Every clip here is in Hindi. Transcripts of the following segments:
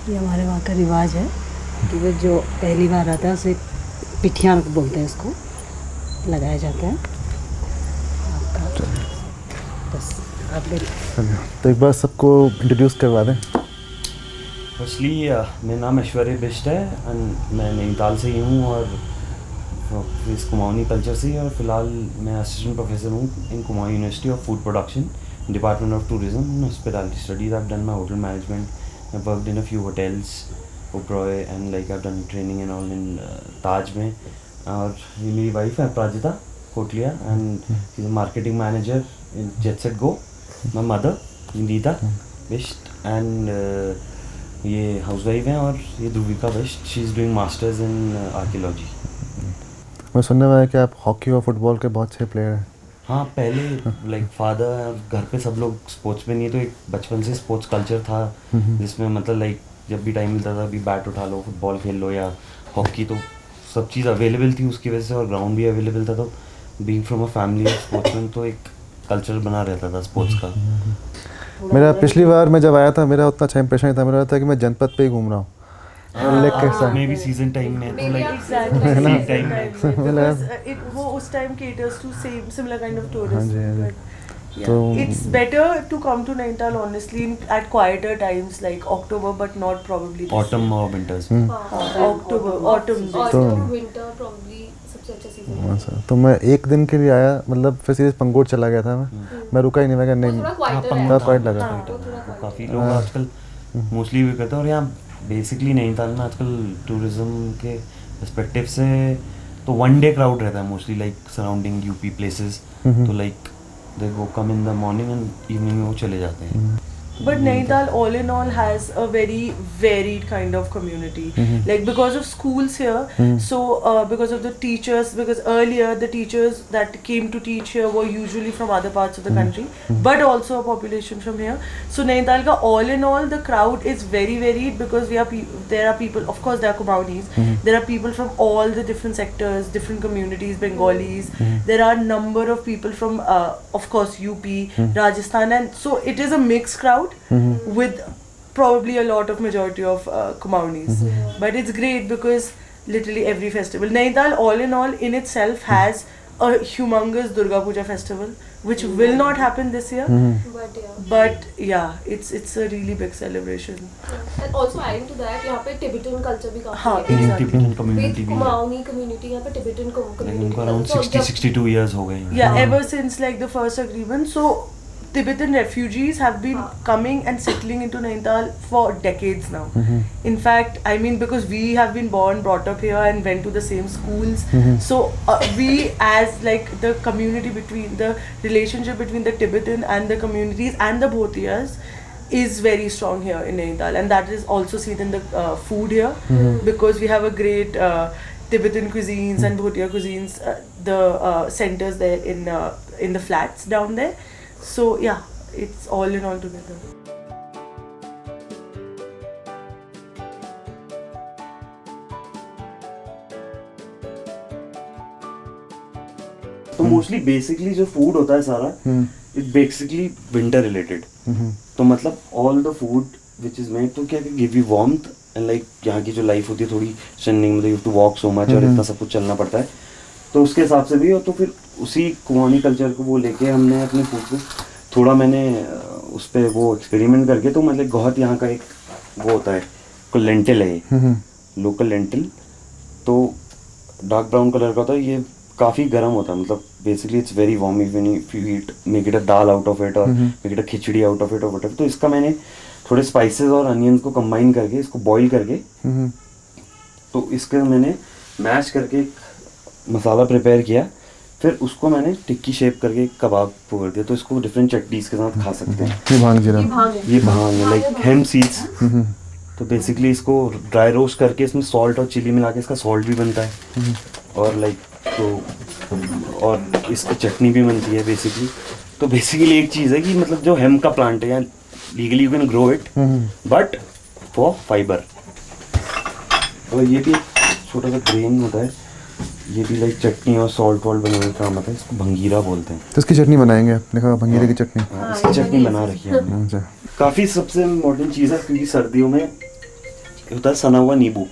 ये हमारे वहाँ का रिवाज है कि वो जो पहली बार आता है उसे पिठियाँ बोलते हैं, उसको लगाया जाता है आपका। बस आप तो एक बार सबको इंट्रोड्यूस करवा दें। फर्स्टली मेरा नाम ऐश्वर्य बिष्ट है एंड मैं नैनीताल से ही हूँ और इस कुमाऊनी कल्चर से ही, और फिलहाल मैं असिस्टेंट प्रोफेसर हूँ in Kumaon university of food production, department of tourism and hospitality studies. I have done my hotel management, I worked in a few hotels Oberoi and like I have done training and all in Taj में। और ये मेरी वाइफ है Aparajita Kotlia and she is marketing manager in Jet Set Go. My mother Nindita Bisht and ये हाउसवाइफ हैं, और ये Dhruvika Bisht, she is doing masters in archaeology. मैं सुनने में आया कि आप हॉकी और फुटबॉल के बहुत अच्छे प्लेयर हैं। हाँ, पहले लाइक फादर घर पे सब लोग स्पोर्ट्स में नहीं, तो एक बचपन से स्पोर्ट्स कल्चर था जिसमें मतलब लाइक जब भी टाइम मिलता था अभी बैट उठा लो, फुटबॉल खेल लो या हॉकी, तो सब चीज़ अवेलेबल थी उसकी वजह से, और ग्राउंड भी अवेलेबल था। तो being from a family of sportsman तो एक कल्चर बना रहता था स्पोर्ट्स का। मेरा पिछली बार मैं जब आया था मेरा उतना अच्छा इंप्रेशन नहीं था, मेरा था कि मैं जनपद पे ही घूम रहा हूँ। मे भी सीजन टाइम में तो लाइक Exactly. सेम टाइम में Because वो उस time caters to similar kind of tourism. हाँ जी, हाँ जी। But, yeah. तो- It's better to come to Nainital honestly at quieter times like October, but not probably this autumn year. और विंटर्स। October, autumn. तो- विंटर प्रॉब्ली सबसे अच्छा सीजन हाँ है। सर, तो मैं एक दिन के लिए आया, मतलब फिर सीधे पंगोट चला गया था मैं रुका ही नहीं, मैं कहा वो नहीं थोड़ा क्वाइटर थोड़ा है। क्वाइट लगा। हाँ, वो थोड़ा quiet काफ़ी है। लोग आजकल मोस्टली भी करते हैं, और यहाँ बेसिकली नैनीताल में आजकल टूरिज्म के पर्सपेक्टिव से तो वन डे क्राउड रहता है mostly, like surrounding UP places, तो like they go come in the morning and evening में वो चले जाते हैं। But Nainital all in all has a very varied kind of community. Like because of schools here, so because of the teachers, because earlier the teachers that came to teach here were usually from other parts of the country, but also a population from here. So Nainital ka all in all the crowd is very varied because there are people, of course there are Kumaunis, there are people from all the different sectors, different communities, Bengalis. There are number of people from of course UP, Rajasthan, and so it is a mixed crowd. With probably a lot of majority of Kumaunis. But it's great because literally every festival. Nainital all in all in itself has a humongous Durga Puja festival which will not happen this year. But yeah, it's a really big celebration. And also adding to that, यहाँ पे Tibetan culture भी काफी हाँ, है। exactly. टिबेटन कम्युनिटी With भी है, कुमाऊनी community यहाँ पे Tibetan लेकिन community उनको अराउंड तो 60-62 ईयर्स हो गए हैं। Yeah, ever since like the first agreement. So Tibetan refugees have been coming and settling into Nainital for decades now. In fact, I mean because we have been born, brought up here and went to the same schools. So we as like the community between the relationship between the Tibetan and the communities and the Bhotiyas is very strong here in Nainital, and that is also seen in the food here because we have a great Tibetan cuisines and Bhotiya cuisines, the centers there in the flats down there. So yeah, it's all in all together. तो मोस्टली बेसिकली जो फूड होता है सारा इट बेसिकली विंटर रिलेटेड। तो मतलब all the food which is made तो क्या give you warmth and like यहाँ की जो लाइफ होती है थोड़ी चलनिंग, मतलब you to walk so much और इतना सब कुछ चलना पड़ता है, तो उसके हिसाब से भी हो। तो फिर उसी कुमाऊनी कल्चर को वो लेके हमने अपने फूड को थोड़ा मैंने उस पर वो एक्सपेरिमेंट करके, तो मतलब बहुत यहाँ का एक वो होता है को लेंटिल है ये लोकल लेंटिल, तो डार्क ब्राउन कलर का होता है, ये काफ़ी गर्म होता है, मतलब basically it's very warm even if you eat make it a dal out of it और make it a khichdi out of it और वट। तो इसका मैंने थोड़े स्पाइसेस और अनियंस को कंबाइन करके इसको बॉईल करके तो इसके मैंने मैश करके एक मसाला प्रिपेयर किया, फिर उसको मैंने टिक्की शेप करके कबाब को कर दिया। तो इसको डिफरेंट चटनीज के साथ खा सकते हैं। ये भांग जीरा, ये भांग है लाइक हेम सीड्स। तो बेसिकली इसको ड्राई रोस्ट करके इसमें सॉल्ट और चिली मिला के इसका सॉल्ट भी बनता है और लाइक तो और इसकी चटनी भी बनती है बेसिकली। तो बेसिकली एक चीज़ है कि मतलब जो हेम का प्लांट है या legally you can grow it but for fibre. और ये भी एक छोटा सा ग्रेन होता है, ये भी लाइक चटनी और सॉल्ट वॉल्ट बनाने का काम आता है, इसको भंगीरा बोलते हैं। तो इसकी चटनी बनाएंगे आपने कहा, भंगीरे की चटनी। इसकी चटनी बना रखी है अच्छा, काफ़ी सबसे इम्पोर्टेंट चीज़ है क्योंकि सर्दियों में होता है सना हुआ नींबू।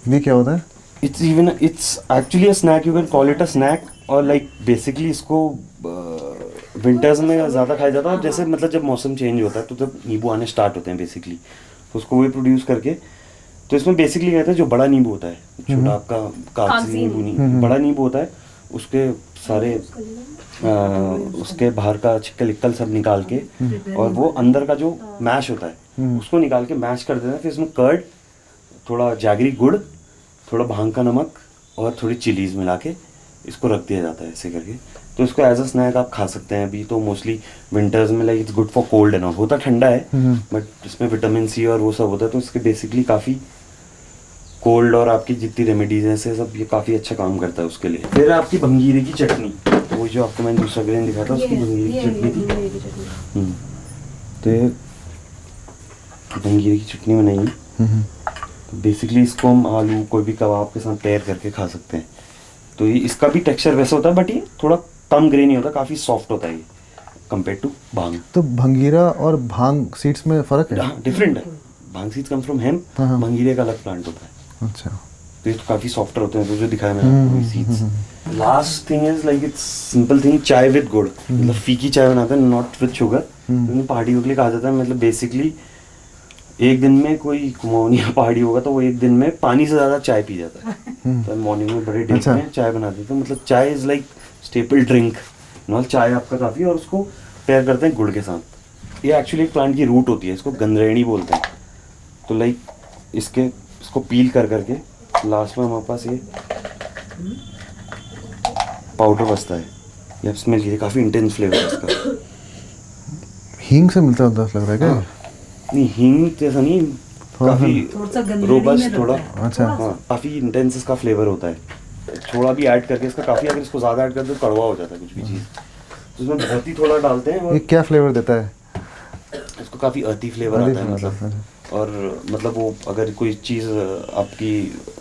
ये क्या होता है? It's actually a snack, you can call it a snack. और लाइक बेसिकली इसको विंटर्स में ज़्यादा खाया जाता है। और जैसे मतलब जब मौसम चेंज होता है तो जब नींबू आने स्टार्ट होते हैं बेसिकली, तो उसको वही प्रोड्यूस करके, तो इसमें बेसिकली कहते हैं जो बड़ा नींबू होता है, छोटा आपका कागजी नींबू नहीं, बड़ा नींबू होता है, उसके सारे उसके बाहर का छिक्कल इक्कल सब निकाल के, और वो अंदर का जो मैश होता है उसको निकाल के मैश कर देते हैं। फिर इसमें कर्ड, थोड़ा जैगरी गुड़, थोड़ा भांग का नमक और थोड़ी चिलीज मिला के इसको रख दिया जाता है ऐसे करके। तो इसको एज अ स्नैक आप खा सकते हैं। अभी तो मोस्टली विंटर्स में like it's good for cold and all, होता ठंडा है बट इसमें विटामिन सी और वो सब होता है, तो इसके बेसिकली काफ़ी कोल्ड और आपकी जितनी रेमेडीज हैं से सब ये काफ़ी अच्छा काम करता है उसके लिए। फिर आपकी भंगीरे की चटनी, वो जो आपको मैंने दूसरा ग्रेन दिखाया था उसकी भंगीरे की चटनी थी। तो ये भंगीरे की चटनी बनाई है। बेसिकली इसको हम आलू कोई भी कबाब के साथ तैयार करके खा सकते हैं। तो ये इसका भी टेक्सचर वैसा होता है बट ये थोड़ा कम ग्रेनी होता है, काफ़ी सॉफ्ट होता है ये कंपेयर टू भांग। तो भंगीरा और भांग सीड्स में फ़र्क है? डिफरेंट है। भांग सीड्स कम फ्रॉम हेम्प, भंगीरे का अलग प्लांट होता है। अच्छा। तो ये तो काफ़ी सॉफ्टर होते हैं, तो जो दिखाया मैंने seeds. Last thing is like it's simple thing, चाय विद गुड़। मतलब फीकी चाय बनाते हैं, नॉट विद शुगर। पहाड़ियों के लिए कहा जाता है, मतलब बेसिकली एक दिन में कोई कुमाऊनी या पहाड़ी होगा तो वो एक दिन में पानी से ज़्यादा चाय पी जाता है। तो मॉर्निंग में बड़े ड्रिंक में चाय बना देते हैं। मतलब चाय is like staple drink knoll, चाय आपका काफ़ी, और उसको पेयर करते हैं गुड़ के साथ। ये एक्चुअली एक प्लांट की रूट होती है, इसको गंदरेणी बोलते हैं। तो लाइक इसको पील कर करके लास्ट में हमारे पास ये पाउडर बचता है। ये आप स्मेल कीजिए, काफ़ी इंटेंस फ्लेवर है इसका। हींग से मिलता होता लग रहा है क्या? नहीं, हींग जैसा नहीं, काफ़ी रोबस्ट, थोड़ा अच्छा। हाँ, काफ़ी इंटेंस इसका फ्लेवर होता है। थोड़ा भी ऐड करके इसका काफ़ी, अगर इसको ज़्यादा ऐड कर दो कड़वा हो जाता है कुछ भी चीज़, तो इसमें बहुत ही थोड़ा डालते हैं। और ये क्या फ्लेवर देता है? इसको काफ़ी अर्दी फ्लेवर आता है मतलब। और मतलब वो अगर कोई चीज़ आपकी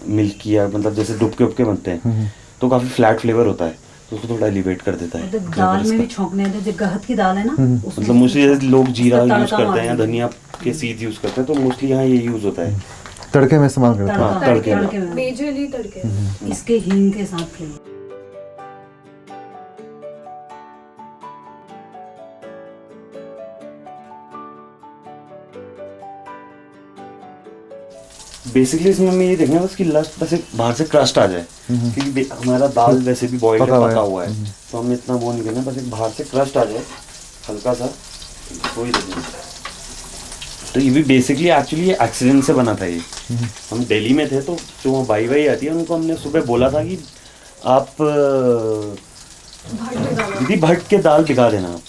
मिल्की या मतलब जैसे डुबके उपके बनते हैं तो काफ़ी फ्लैट फ्लेवर होता है, तो उसको थोड़ा एलिवेट कर देता है। दाल में भी छोंकने हैं, जो गहत की दाल है ना, मतलब मोस्टली जैसे लोग जीरा यूज़ करते हैं या धनिया के सीड यूज़ करते हैं, तो मोस्टली यहाँ ये यूज़ होता है। तड़के में इस्तेमाल करते हैं? हाँ, तड़के में। मेजरली तड़के। इसके हींग के साथ फ्लेवर। बेसिकली इसमें हमें ये देखना है बस कि बस एक बाहर से क्रस्ट आ जाए, क्योंकि हमारा दाल वैसे भी बॉइल्ड पका हुआ है, तो हमें इतना वो नहीं करना, बस एक बाहर से क्रस्ट आ जाए हल्का सा, वही देखना। तो ये भी बेसिकली एक्चुअली ये एक्सीडेंट से बना था। ये हम दिल्ली में थे, तो जो वहाँ बाई आती है उनको हमने सुबह बोला था कि आप दीदी भट्ट के दाल भिगा देना आप।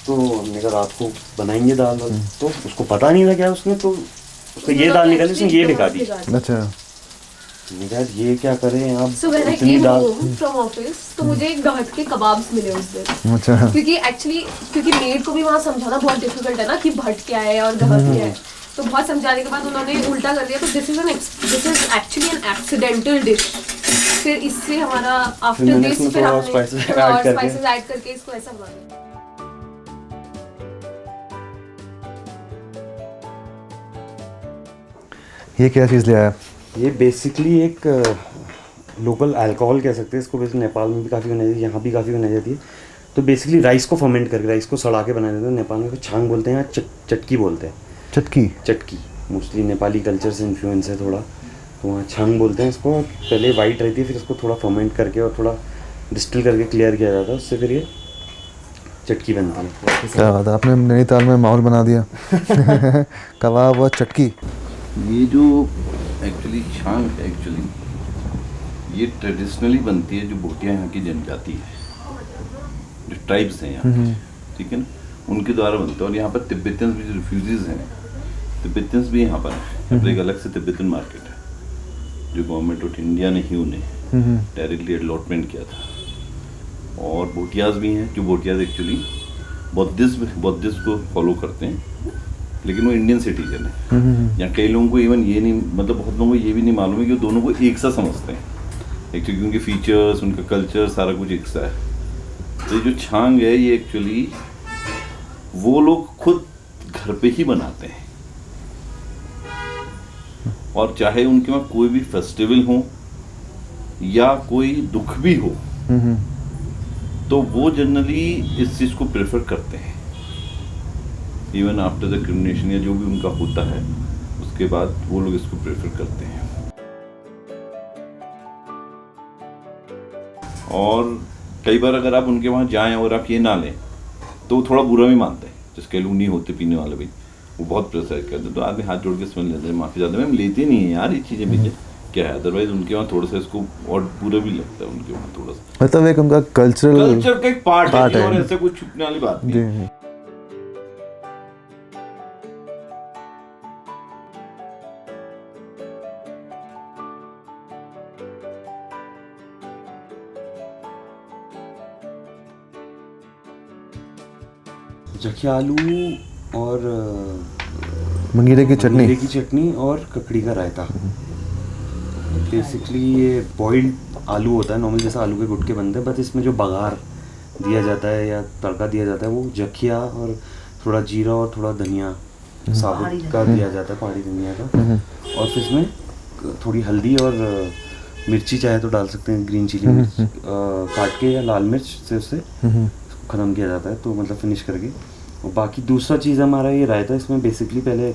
तो हमने कहा रात को बनाएंगे दाल, तो उसको पता नहीं था क्या उसने, तो उसको ये दाल निकाली, उसने ये भिगा दी। अच्छा। ये क्या करें आप, So when I इतनी came dal. home from office, तो मुझे गहत के कबाब्स मिले उस दिन। अच्छा। क्योंकि मेड को भी वहाँ समझाना बहुत डिफिकल्ट है ना कि भट्ट क्या है और गहत क्या है, तो बहुत समझाने के बाद उन्होंने उल्टा कर दिया। तो this is actually an accidental dish. फिर इससे हमारा आफ्टर दिस फिर हमने स्पाइसेस ऐड करके इसको ऐसा बनाया। ये क्या चीज़ ले आया? ये बेसिकली एक लोकल अल्कोहल कह सकते हैं इसको। वैसे नेपाल में भी काफ़ी बनाई जाती है, यहाँ भी काफ़ी बनाई जाती है। तो बेसिकली राइस को फर्मेंट करके, राइस को सड़ा के बनाया जाता है। नेपाल में छांग बोलते हैं या चटकी बोलते हैं। चटकी मोस्टली नेपाली कल्चर से इन्फ्लुएंस है थोड़ा, तो वहाँ छांग बोलते हैं इसको। पहले वाइट रहती है, फिर इसको थोड़ा फर्मेंट करके और थोड़ा डिस्टिल करके क्लियर किया जाता है, उससे फिर ये चटकी बनती है। क्या बात है, आपने नैनीताल में माहौल बना दिया। कबाब और चटकी। ये जो एक्चुअली छांग है, एक्चुअली ये ट्रेडिशनली बनती है। जो भोटिया यहाँ की जनजाति है, जो ट्राइब्स हैं यहाँ के, ठीक है ना, उनके द्वारा बनता है। और यहाँ पर तिब्बतियंस भी, जो रिफ्यूजीज हैं, तिब्बतियंस भी यहाँ पर है। एक अलग से तिब्बतन मार्केट है, जो गवर्नमेंट ऑफ इंडिया ने ही उन्हें डायरेक्टली अलॉटमेंट किया था। और भोटियाज भी हैं, जो भोटियाज एक्चुअली बौद्धिज्म को फॉलो करते हैं, लेकिन वो इंडियन सिटीजन है। यहाँ कई लोगों को इवन ये नहीं, मतलब बहुत लोगों को ये भी नहीं मालूम है कि वो दोनों को एक सा समझते हैं एक्चुअली, उनके फीचर्स, उनका कल्चर, सारा कुछ एक सा है। तो ये जो छांग है, ये एक्चुअली वो लोग खुद घर पे ही बनाते हैं। और चाहे उनके वहाँ कोई भी फेस्टिवल हो या कोई दुख भी हो, तो वो जनरली इस चीज़ को प्रेफर करते हैं। इवन आफ्टर द क्रिमिनेशन या जो भी उनका होता है, उसके बाद वो लोग इसको प्रेफर करते हैं। और कई बार अगर आप उनके वहाँ जाएं और आप ये ना लें तो वो थोड़ा बुरा भी मानते हैं। जिसके लोग नहीं होते पीने वाले भी, वो बहुत प्रेशर करते, तो आदमी हाथ जोड़ के समझ लेते हैं, माफ़ी ज़्यादा मैम लेते नहीं है यार ये चीज़ें पीछे क्या है। अदरवाइज उनके वहाँ थोड़ा सा इसको और बुरा भी लगता है उनके वहाँ थोड़ा सा। मतलब एक उनका कल्चर का एक पार्ट है है। और ऐसे कुछ छुपने वाली बात नहीं है। जी। जखिया आलू और मंगीरे की चटनी। मंगीरे की चटनी और ककड़ी का रायता। बेसिकली ये बॉइल्ड आलू होता है नॉर्मल, जैसा आलू के गुटके बनते हैं, बट इसमें जो बघार दिया जाता है या तड़का दिया जाता है वो जखिया और थोड़ा जीरा और थोड़ा धनिया साबुत का दिया जाता है, पहाड़ी धनिया का। और फिर इसमें थोड़ी हल्दी और मिर्ची चाहे तो डाल सकते हैं, ग्रीन चिली मिर्च काट के या लाल मिर्च से उससे ख़त्म किया जाता है, तो मतलब फिनिश करके। और बाकी दूसरा चीज़ हमारा ये रायता, इसमें बेसिकली पहले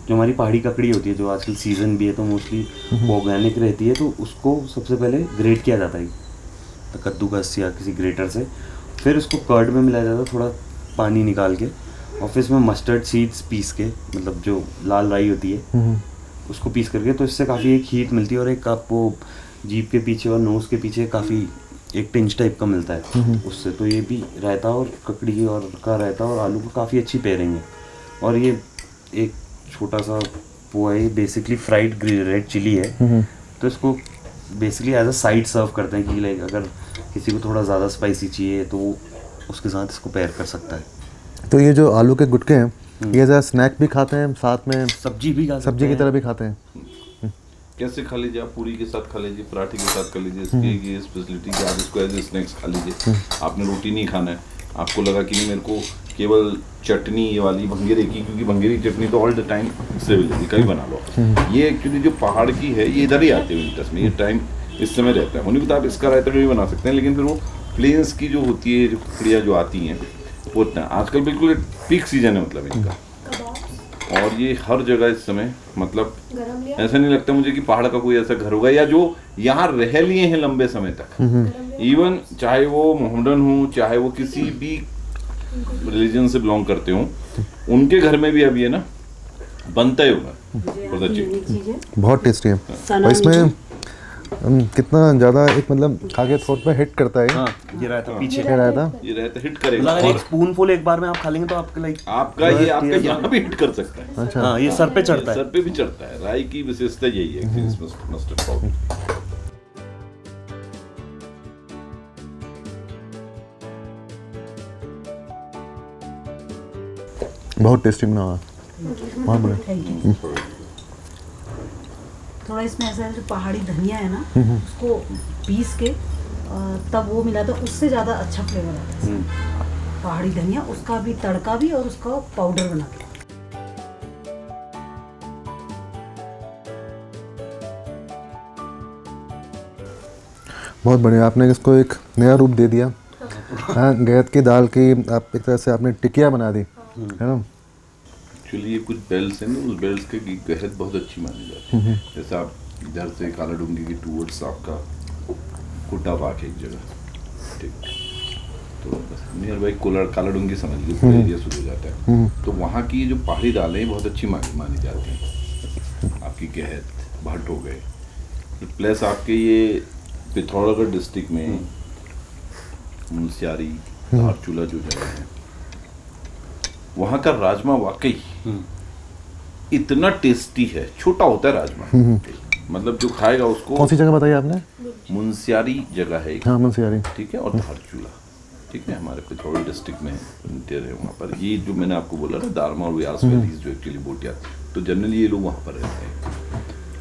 जो हमारी पहाड़ी ककड़ी होती है, जो आजकल सीज़न भी है तो मोस्टली वो ऑर्गेनिक रहती है, तो उसको सबसे पहले ग्रेट किया जाता है तो कद्दूकस या किसी ग्रेटर से। फिर उसको कर्ड में मिलाया जाता है थोड़ा पानी निकाल के, और फिर इसमें मस्टर्ड सीड्स पीस के, मतलब जो लाल राई होती है उसको पीस करके, तो इससे काफ़ी एक हीट मिलती है और एक आपको जीभ के पीछे और नोज़ के पीछे काफ़ी एक पिंच टाइप का मिलता है उससे। तो ये भी रायता और ककड़ी और का रायता और आलू का काफ़ी अच्छी पेयरिंग है। और ये एक छोटा सा वो है, बेसिकली फ्राइड रेड चिली है, तो इसको बेसिकली एज अ साइड सर्व करते हैं कि लाइक अगर किसी को थोड़ा ज़्यादा स्पाइसी चाहिए तो वो उसके साथ इसको पेयर कर सकता है। तो ये जो आलू के गुटके हैं ये ज़रा स्नैक भी खाते हैं, साथ में सब्जी भी सब्जी की तरह भी खाते हैं। कैसे खा लीजिए आप, पूरी के साथ खा लीजिए, पराठे के साथ खा लीजिए, इसकी ये स्पेशलिटी कि आप इसको एज ए स्नैक्स खा लीजिए। आपने रोटी नहीं खाना है, आपको लगा कि नहीं मेरे को केवल चटनी ये वाली भंगेरे की, क्योंकि भंगेरे की चटनी तो ऑल द टाइम अवेलेबल है, कभी बना लो। ये एक्चुअली जो पहाड़ की है ये इधर ही आती है विंटर्स में, ये टाइम इस समय रहता है। उन्हीं को तो आप इसका रायता भी बना सकते हैं, लेकिन फिर वो प्लेन्स की जो होती है, जो ककड़ियाँ जो आती हैं वो इतना आजकल बिल्कुल पीक सीजन है मतलब इनका। और ये हर जगह इस समय मतलब ऐसा नहीं लगता मुझे कि पहाड़ का कोई ऐसा घर होगा या जो यहाँ रह लिए हैं लंबे समय तक, इवन चाहे वो मोहम्मडन हो, चाहे वो किसी भी रिलीजन से बिलोंग करते हो, उनके घर में भी अब ये ना बनता ही होगा। बहुत टेस्टी है। और इसमें कितना ज़्यादा एक मतलब खा के थ्रोट पे हिट करता है। हाँ, ये रायता पीछे क्या रायता? ये रहता हिट करेगा। अगर एक स्पूनफुल एक बार में आप खा लेंगे तो आपका लाइक आपका ये आपका यहाँ भी हिट कर सकता है। अच्छा। हाँ, ये सर पे चढ़ता है। सर पे भी चढ़ता है। राई की विशेषता यही है मस्टर्ड पाउडर। बहुत टेस्टी बना हुआ है, बहुत बढ़िया। थोड़ा इसमें ऐसा है जो पहाड़ी धनिया है ना, उसको पीस के तब वो मिला तो उससे ज़्यादा अच्छा फ्लेवर आता है इसमें। पहाड़ी धनिया उसका भी तड़का भी और उसका पाउडर बना के। बहुत बढ़िया, आपने इसको एक नया रूप दे दिया। हाँ, गैद की दाल की आप एक तरह से आपने टिकिया बना दी, है ना। एक्चुअली ये कुछ बेल्ट्स हैं ना, उस बेल्ट्स के गहत बहुत अच्छी मानी जाती है। जैसे आप इधर से काला डूंगी की टूवर्ड्स आपका कुट्टा पाक है एक जगह, ठीक, तो बस नियर बाई काला डूंगी समझ लीजिए पूरा एरिया शुरू हो जाता है। तो वहाँ की जो पहाड़ी दालें बहुत अच्छी मानी जाती हैं। आपकी गहत भट्ट हो गए, प्लस आपके ये पिथौरागढ़ डिस्ट्रिक्ट में मुनस्यारी धारचूला जो जगह है, वहाँ का राजमा वाकई इतना टेस्टी है। छोटा होता है राजमा, मतलब जो खाएगा उसको। कौन सी जगह बताई आपने? मुनस्यारी जगह है, हाँ मुनस्यारी, ठीक है, और धारचूला, ठीक है, हमारे पिथौरागढ़ डिस्ट्रिक्ट में इंटीरियर है वहाँ पर। ये जो मैंने आपको बोला ना दारमा और व्यास वैलीज जो एक्चुअली बोटिया, तो जनरली ये लोग वहाँ पर रहते हैं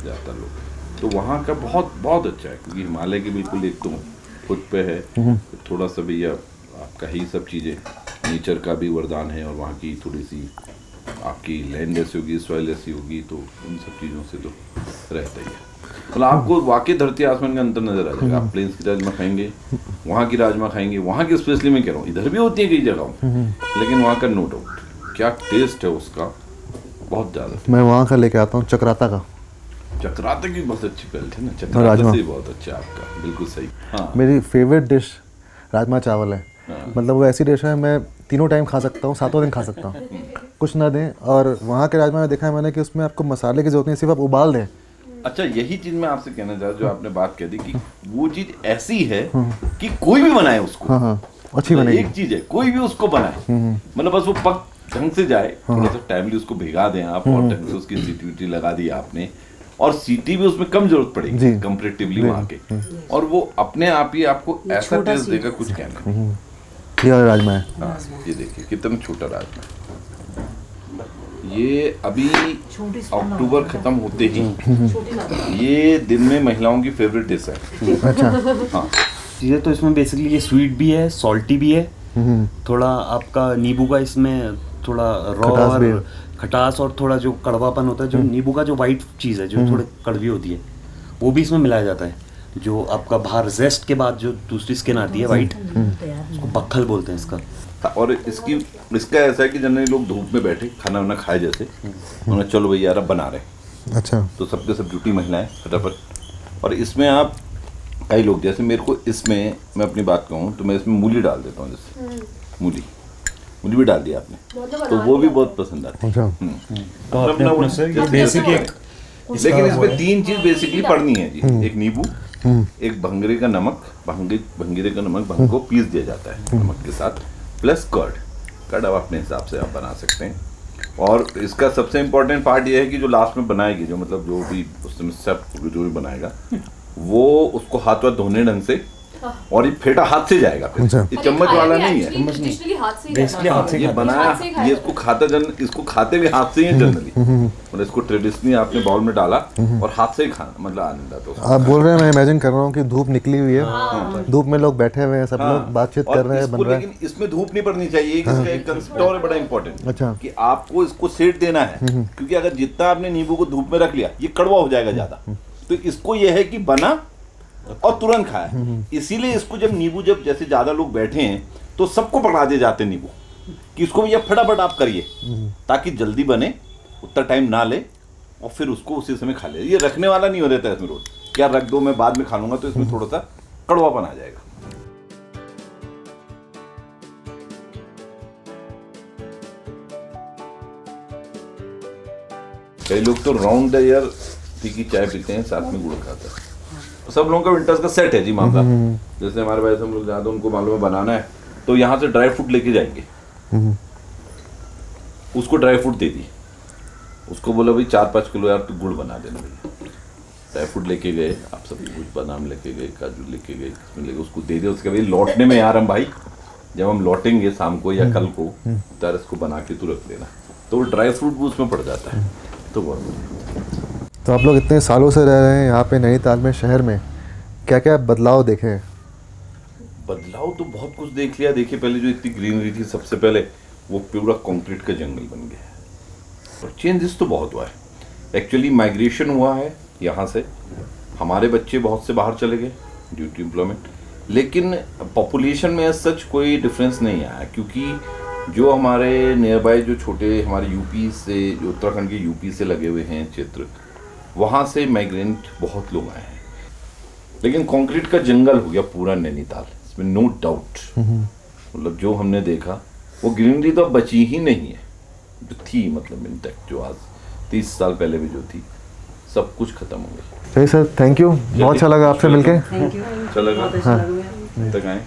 ज़्यादातर लोग। तो वहाँ का बहुत बहुत अच्छा है, क्योंकि हिमालय के बिल्कुल एक तो खुद पे है, थोड़ा सा भैया आपका ही सब चीज़ें नेचर का भी वरदान है, और वहाँ की थोड़ी सी आपकी लैंड ऐसी होगी, सॉइल ऐसी होगी, तो उन सब चीज़ों से तो रहता ही है। मतलब आपको वाकई धरती आसमान का अंतर नजर आ जाएगा। आप प्लेन्स की राजमा खाएंगे, वहाँ की राजमा खाएंगे, वहाँ की स्पेशली मैं कह रहा हूँ, इधर भी होती है कई जगहों, लेकिन वहाँ का नो डाउट क्या टेस्ट है उसका, बहुत ज़्यादा। मैं वहाँ का लेके आता हूँ चक्राता का। चक्राता की बहुत अच्छी पहल है ना, राजमा। चक्राता से बहुत अच्छा आपका, बिल्कुल सही। हाँ मेरी फेवरेट डिश राजमा चावल है। मतलब वो ऐसी डिश है मैं तीनों टाइम खा सकता हूँ, 7 दिन खा सकता हूँ, कुछ ना दें। और वहाँ के राजमा में देखा है मैंने कि उसमें आपको मसाले की जरूरत नहीं, सिर्फ आप उबाल दें। अच्छा, यही चीज मैं आपसे कहना चाहता हूँ, जो आपने बात कह दी कि वो चीज ऐसी है कि कोई भी बनाए उसको, हाँ हाँ अच्छी मतलब बनेगी। एक चीज है, कोई भी उसको बनाए, मतलब बस वो पक ढंग से जाए, थोड़ा सा टाइमली उसको भिगा दें आप, और ढंग से उसकी सीटी वीटी लगा दी आपने, और सीटी भी उसमें कम जरूरत पड़ेगी कंपैरेटिवली वहाँ के, और वो अपने आप ही आपको ऐसा टेस्ट देगा, कुछ कहना नहीं। ये राजमा है। हाँ, ये देखिए कितना छोटा राजमा। ये अभी अक्टूबर खत्म होते ही ये दिन में महिलाओं की फेवरेट डिश है। अच्छा हाँ, चीज़ें तो इसमें बेसिकली ये स्वीट भी है, सॉल्टी भी है, थोड़ा आपका नींबू का इसमें थोड़ा रॉ खटास भी है। और खटास, और थोड़ा जो कड़वापन होता है, जो नींबू का जो वाइट चीज़ है जो थोड़ी कड़वी होती है, वो भी इसमें मिलाया जाता है। जो आपका बाहर जेस्ट के बाद जो दूसरी स्किन आती है वाइट, उसको बक्खल बोलते हैं इसका। और इसका ऐसा है कि जनरली लोग धूप में बैठे खाना वाना खाए, जैसे उन्हें चलो भैया यार अब बना रहे, अच्छा तो सबके सब ड्यूटी महिलाएं फटाफट। और इसमें आप कई लोग, जैसे मेरे को इसमें, मैं अपनी बात कहूँ तो मैं इसमें मूली डाल देता हूँ, जैसे मूली भी डाल दिया आपने, तो वो भी बहुत पसंद आती है। अच्छा तो अपने अपने से ये बेसिक एक, लेकिन इसमें 3 चीज बेसिकली पड़नी है जी। एक नींबू, एक भंगरे का नमक, भंगीरे का नमक, भंग को पीस दिया जाता है नमक के साथ, प्लस कर्ड अब अपने हिसाब से आप बना सकते हैं। और इसका सबसे इम्पोर्टेंट पार्ट ये है कि जो लास्ट में बनाएगी, जो मतलब जो भी उसमें सब जो भी बनाएगा, वो उसको हाथ वाथ धोने ढंग से, और ये फेटा हाथ से जाएगा फिर, अच्छा। ये चम्मच वाला नहीं है। बेसिकली हाथ से ये बनाया, ये इसको खाते भी हाथ से ही है जनरली, मतलब इसको ट्रेडिशनली आपने बाउल में डाला और हाथ से ही खाना, मतलब आनंद आता है उसको। आप बोल रहे हैं, मैं इमेजिन कर रहा हूँ कि धूप निकली हुई है, धूप में लोग बैठे हुए हैं, सब लोग बातचीत कर रहे हैं, बन रहा है। लेकिन इसमें धूप नहीं पड़नी चाहिए, इसका एक कंसेप्ट और है बड़ा इंपॉर्टेंट, अच्छा। कि आपको इसको सेट देना है, क्योंकि अगर जितना आपने नींबू को धूप में रख लिया, ये कड़वा हो जाएगा ज्यादा। तो इसको ये है कि बना और तुरंत खाया। इसीलिए इसको जब नींबू, जब जैसे ज्यादा लोग बैठे हैं तो सबको पकड़ा दे जाते हैं नींबू, कि इसको भैया फटाफट आप करिए, ताकि जल्दी बने, उतना टाइम ना ले, और फिर उसको उसी समय खा ले। ये रखने वाला नहीं हो रहता है इसमें रोज, क्या रख दो मैं बाद में खा लूंगा, तो इसमें थोड़ा सा कड़वापन आ जाएगा। कई लोग तो राउंड द ईयर फीकी चाय पीते हैं, साथ में गुड़ खाते हैं। सब लोगों का विंटर्स का सेट है जी मामला। जैसे हमारे भाई से हम लोग जाते हैं, उनको मालूम है बनाना है, तो यहाँ से ड्राई फ्रूट लेके जाएंगे, उसको ड्राई फ्रूट दे दी, उसको बोला भाई 4-5 किलो यार तू गुड़ बना देना भैया। ड्राई फ्रूट लेके गए, आप सब कुछ बादाम लेके गए, काजू लेके गए, इसमें लेके उसको दे दिया। उसके भाई लौटने में यार हम भाई जब हम लौटेंगे शाम को या कल को, तार इसको बना के तू रख देना, तो वो ड्राई फ्रूट भी उसमें पड़ जाता है। तो बहुत तो आप लोग इतने सालों से रह रहे हैं यहाँ पे नैनीताल में, शहर में, क्या क्या बदलाव देखे हैं? बदलाव तो बहुत कुछ देख लिया। देखिए पहले जो इतनी ग्रीनरी थी, सबसे पहले वो पूरा कंक्रीट का जंगल बन गया है, और चेंजेस तो बहुत हुआ है। एक्चुअली माइग्रेशन हुआ है यहाँ से, हमारे बच्चे बहुत से बाहर चले गए ड्यू टू एम्प्लॉयमेंट, लेकिन पॉपुलेशन में सच कोई डिफरेंस नहीं आया, क्योंकि जो हमारे नियर बाय जो छोटे हमारे यूपी से, जो उत्तराखंड के यूपी से लगे हुए हैं क्षेत्र, वहाँ से माइग्रेंट बहुत लोग आए हैं। लेकिन कंक्रीट का जंगल हो गया पूरा नैनीताल, इसमें नो डाउट। मतलब जो हमने देखा वो ग्रीनरी तो अब बची ही नहीं है जो थी, मतलब इंटैक्ट जो आज 30 साल पहले भी जो थी, सब कुछ खत्म हो गया। सही सर, थैंक यू, बहुत अच्छा लगा आपसे मिलके। थैंक यू, चलेगा बहुत अच्छा लगा। तक आए।